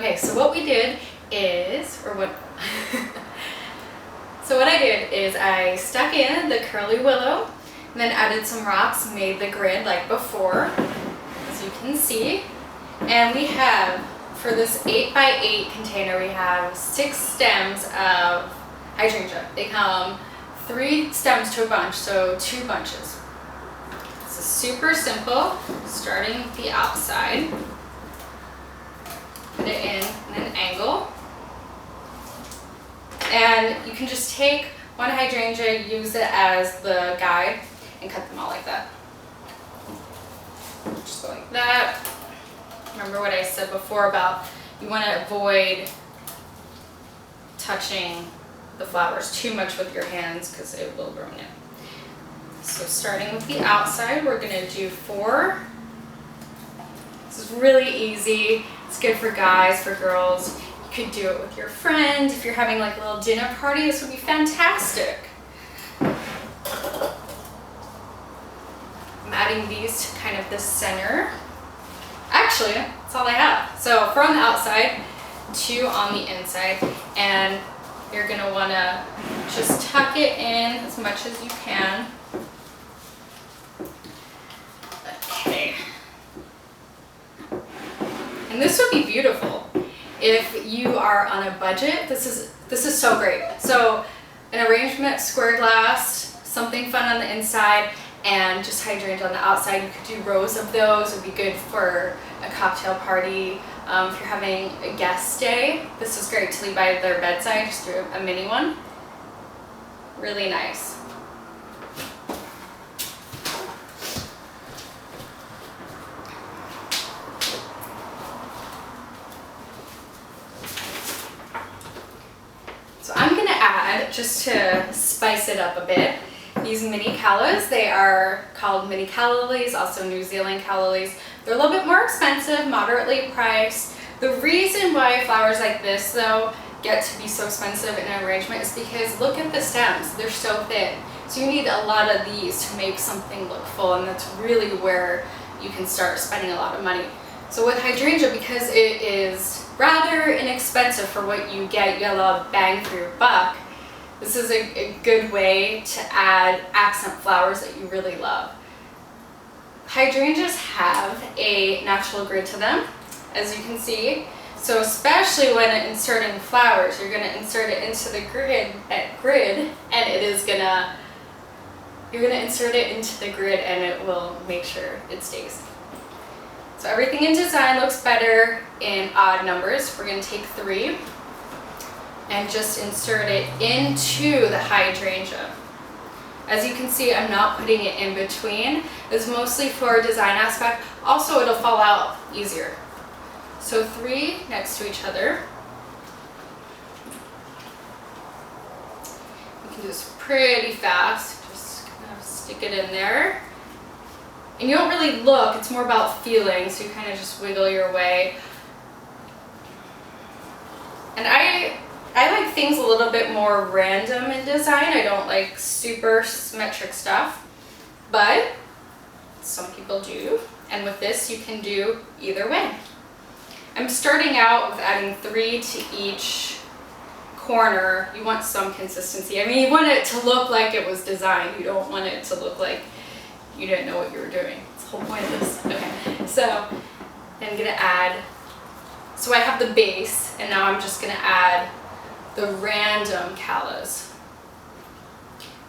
Okay, so what we did is, or what, so what I did is I stuck in the curly willow and then added some rocks, made the grid like before, as you can see. And we have, for this 8x8 container, we have 6 stems of hydrangea. They come 3 stems to a bunch, so 2 bunches. This is super simple, starting with the outside. Put it in an angle. And you can just take one hydrangea, use it as the guide, and cut them all like that. Just like that. Remember what I said before about you want to avoid touching the flowers too much with your hands because it will ruin it. So starting with the outside, we're going to do 4. This is really easy. It's good for guys, for girls. You could do it with your friend. If you're having like a little dinner party, this would be fantastic. I'm adding these to kind of the center. Actually, that's all I have. So from the outside, 2 on the inside, and you're gonna wanna just tuck it in as much as you can. Okay. And this would be beautiful if you are on a budget. This is so great. So an arrangement, square glass, something fun on the inside, and just hydrangea on the outside. You could do rows of those. It would be good for a cocktail party. If you're having a guest stay, this is great to leave by their bedside. Just do a mini one. Really nice. So I'm gonna add, just to spice it up a bit, these mini callas. They are called mini calla lilies, also New Zealand calla lilies. They're a little bit more expensive, moderately priced. The reason why flowers like this, though, get to be so expensive in an arrangement is because look at the stems. They're so thin. So you need a lot of these to make something look full, and that's really where you can start spending a lot of money. So with hydrangea, because it is rather inexpensive for what you get a lot of bang for your buck, this is a good way to add accent flowers that you really love. Hydrangeas have a natural grid to them, as you can see. So especially when inserting flowers, you're going to insert it into the grid, and you're going to insert it into the grid, and it will make sure it stays. So everything in design looks better in odd numbers. We're going to take 3 and just insert it into the hydrangea. As you can see, I'm not putting it in between. It's mostly for a design aspect. Also, it'll fall out easier. So 3 next to each other. You can do this pretty fast. Just kind of stick it in there. And you don't really look, it's more about feeling, so you kind of just wiggle your way. And I like things a little bit more random in design. I don't like super symmetric stuff, but some people do. And with this, you can do either way. I'm starting out with adding 3 to each corner. You want some consistency. I mean, you want it to look like it was designed. You don't want it to look like you didn't know what you were doing. It's the whole point of this. Okay, so I'm gonna add, so I have the base, and now I'm just gonna add the random callas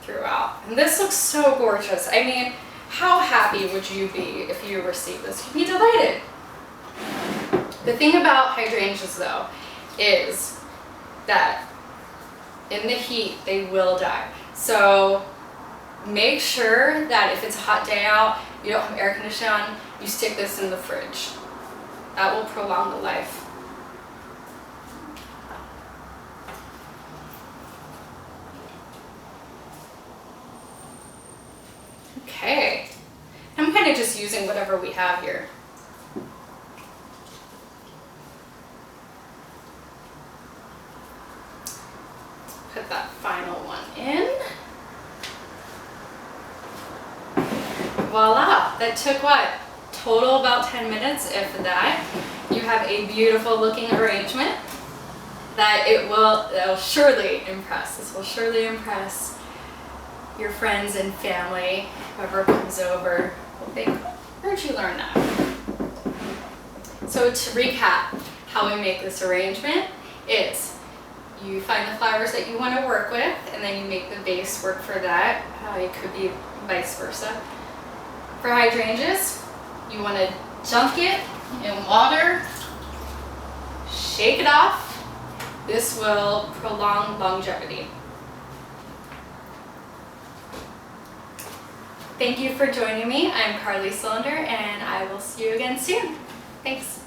throughout. And this looks so gorgeous. I mean, how happy would you be if you received this? You'd be delighted. The thing about hydrangeas, though, is that in the heat, they will die. So make sure that if it's a hot day out, you don't have air conditioning on, you stick this in the fridge. That will prolong the life. Okay, I'm kind of just using whatever we have here. Put that final one in. Voila, that took what? total about 10 minutes, if that. You have a beautiful looking arrangement that it'll surely impress. This will surely impress your friends and family, whoever comes over will think, where'd you learn that? So to recap, how we make this arrangement is you find the flowers that you want to work with, and then you make the base work for that. It could be vice versa. For hydrangeas, you want to dunk it in water, shake it off. This will prolong longevity. Thank you for joining me. I'm Carly Cylinder, and I will see you again soon. Thanks.